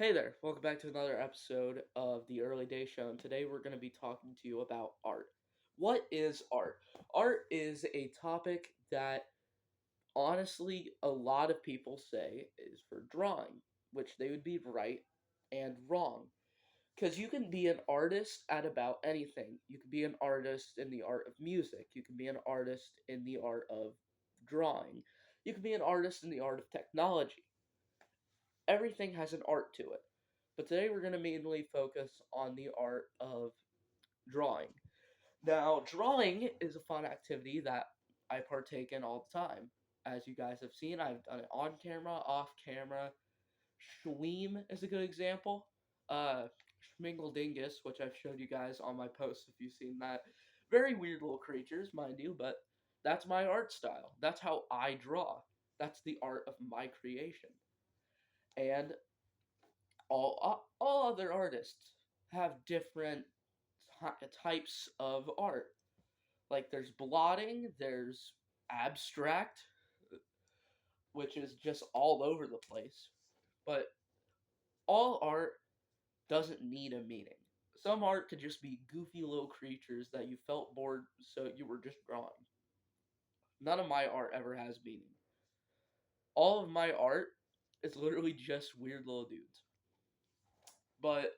Hey there, welcome back to another episode of the Early Day Show, and today we're going to be talking to you about art. What is art? Art is a topic that honestly a lot of people say is for drawing, which they would be right and wrong. Because you can be an artist at about anything. You can be an artist in the art of music, you can be an artist in the art of drawing, you can be an artist in the art of technology. Everything has an art to it. But today we're going to mainly focus on the art of drawing. Now, drawing is a fun activity that I partake in all the time. As you guys have seen, I've done it on camera, off camera. Schweem is a good example. Schmingledingus, which I've showed you guys on my posts if you've seen that. Very weird little creatures, mind you, but that's my art style. That's how I draw. That's the art of my creation. And all other artists have different types of art. Like there's blotting, there's abstract, which is just all over the place. But all art doesn't need a meaning. Some art could just be goofy little creatures that you felt bored, so you were just drawing. None of my art ever has meaning. All of my art is literally just weird little dudes. But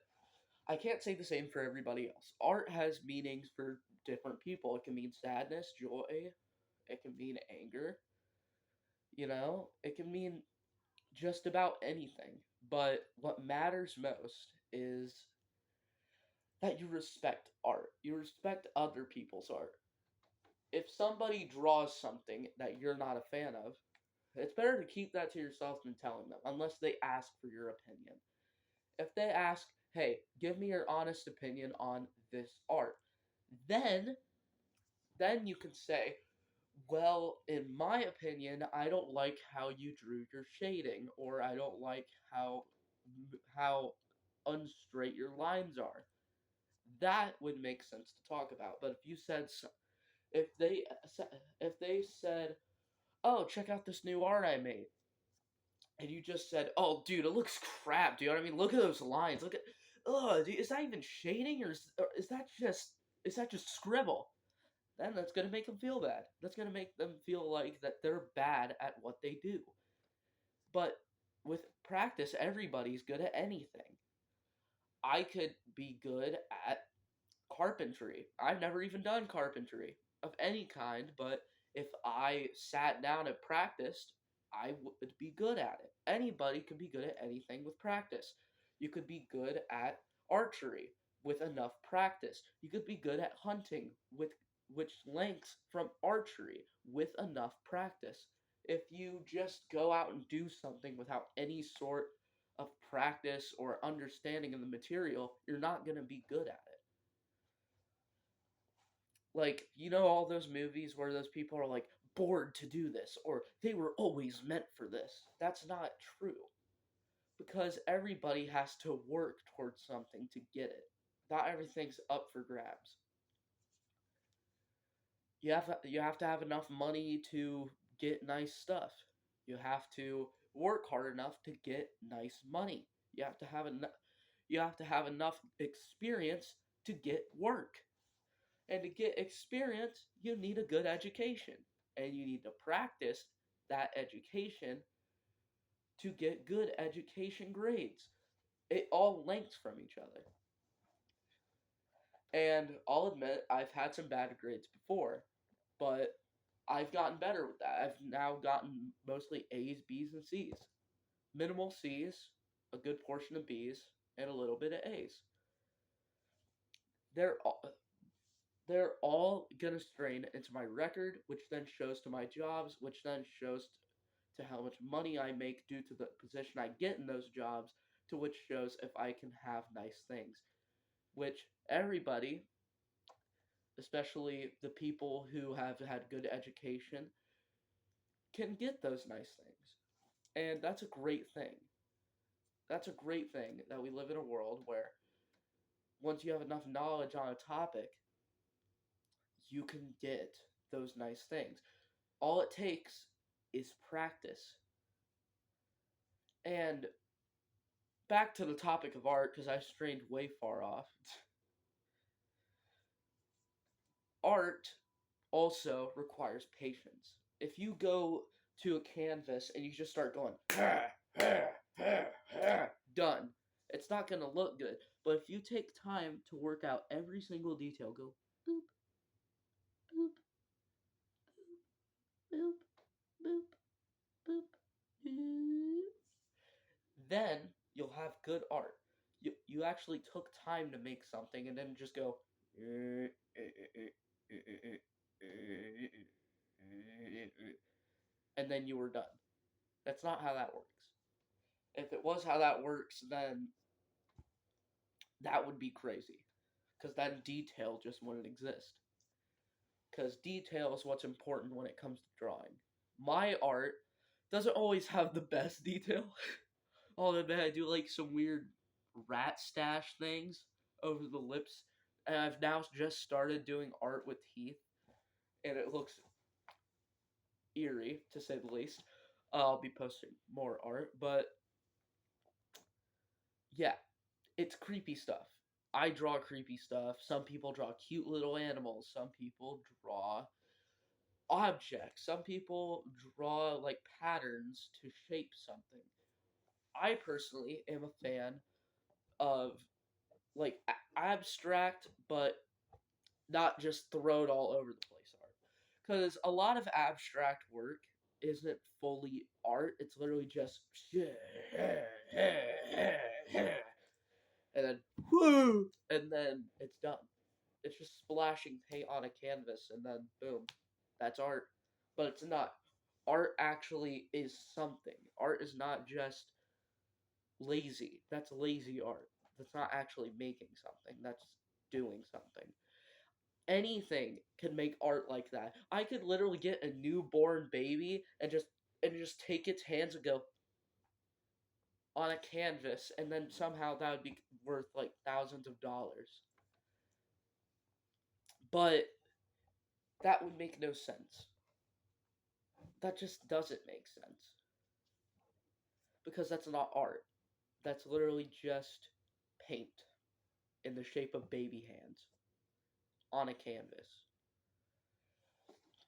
I can't say the same for everybody else. Art has meanings for different people. It can mean sadness, joy, it can mean anger, it can mean just about anything. But what matters most is that you respect art. You respect other people's art. If somebody draws something that you're not a fan of, it's better to keep that to yourself than telling them, unless they ask for your opinion. If they ask, hey, give me your honest opinion on this art, then you can say, well, in my opinion, I don't like how you drew your shading, or I don't like how unstraight your lines are. That would make sense to talk about. But if you said if they said, "Oh, check out this new art I made," and you just said, "Oh, dude, it looks crap." Do you know what I mean? Look at those lines. Look at, dude, is that even shading, or is that just scribble? Then that's gonna make them feel bad. That's gonna make them feel like that they're bad at what they do. But with practice, everybody's good at anything. I could be good at carpentry. I've never even done carpentry of any kind, but if I sat down and practiced, I would be good at it. Anybody can be good at anything with practice. You could be good at archery with enough practice. You could be good at hunting with which lengths from archery with enough practice. If you just go out and do something without any sort of practice or understanding of the material, you're not going to be good at it. Like, all those movies where those people are like bored to do this, or they were always meant for this. That's not true. Because everybody has to work towards something to get it. Not everything's up for grabs. You have to have enough money to get nice stuff. You have to work hard enough to get nice money. You have to have enough experience to get work. And to get experience, you need a good education. And you need to practice that education to get good education grades. It all links from each other. And I'll admit, I've had some bad grades before, but I've gotten better with that. I've now gotten mostly A's, B's, and C's. Minimal C's, a good portion of B's, and a little bit of A's. They're all, they're all gonna strain into my record, which then shows to my jobs, which then shows to how much money I make due to the position I get in those jobs, to which shows if I can have nice things. Which everybody, especially the people who have had good education, can get those nice things. And that's a great thing. That's a great thing that we live in a world where once you have enough knowledge on a topic, you can get those nice things. All it takes is practice. And back to the topic of art, because I strayed way far off. Art also requires patience. If you go to a canvas and you just start going, done, it's not going to look good. But if you take time to work out every single detail, go boop, boop, boop, boop, boop, boop, then you'll have good art. You actually took time to make something and then just go and then you were done. That's not how that works. If it was how that works, then that would be crazy. Because then detail just wouldn't exist. Because detail is what's important when it comes to drawing. My art doesn't always have the best detail. Although I do like some weird rat stash things over the lips. And I've now just started doing art with teeth. And it looks eerie, to say the least. I'll be posting more art. But yeah, it's creepy stuff. I draw creepy stuff. Some people draw cute little animals. Some people draw objects. Some people draw like patterns to shape something. I personally am a fan of like abstract, but not just thrown all over the place art. Because a lot of abstract work isn't fully art. It's literally just and then whoo, and then it's done. It's just splashing paint on a canvas, and then boom, that's art. But it's not. Art actually is something. Art is not just lazy. That's lazy art. That's not actually making something. That's doing something. Anything can make art like that. I could literally get a newborn baby and just take its hands and go on a canvas, and then somehow that would be worth like thousands of dollars. But that would make no sense. That just doesn't make sense. Because that's not art. That's literally just paint in the shape of baby hands on a canvas.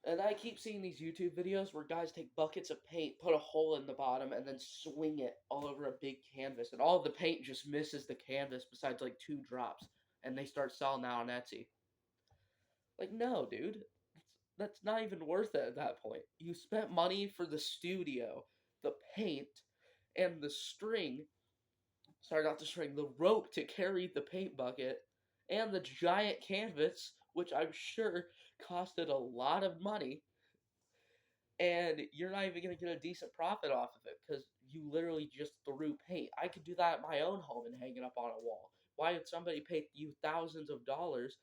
And I keep seeing these YouTube videos where guys take buckets of paint, put a hole in the bottom, and then swing it all over a big canvas. And all of the paint just misses the canvas besides like 2 drops. And they start selling that on Etsy. Like, no, dude. That's not even worth it at that point. You spent money for the studio, the paint, and the string. Sorry, not the string, the rope to carry the paint bucket, and the giant canvas, which I'm sure costed a lot of money, and you're not even going to get a decent profit off of it because you literally just threw paint. I could do that at my own home and hang it up on a wall. Why would somebody pay you thousands of dollars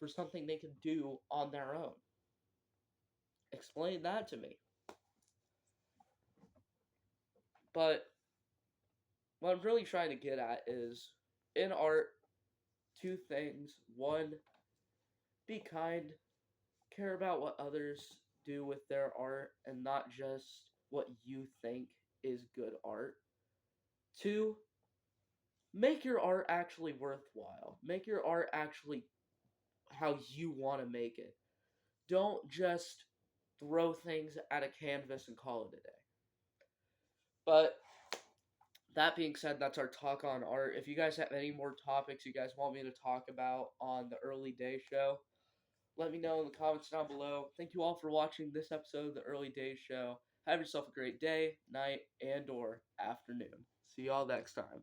for something they could do on their own? Explain that to me. But what I'm really trying to get at is in art, 2 things. One, be kind, care about what others do with their art and not just what you think is good art. 2, make your art actually worthwhile. Make your art actually how you want to make it. Don't just throw things at a canvas and call it a day. But that being said, that's our talk on art. If you guys have any more topics you guys want me to talk about on the Early Day Show, let me know in the comments down below. Thank you all for watching this episode of the Early Days Show. Have yourself a great day, night, and or afternoon. See y'all next time.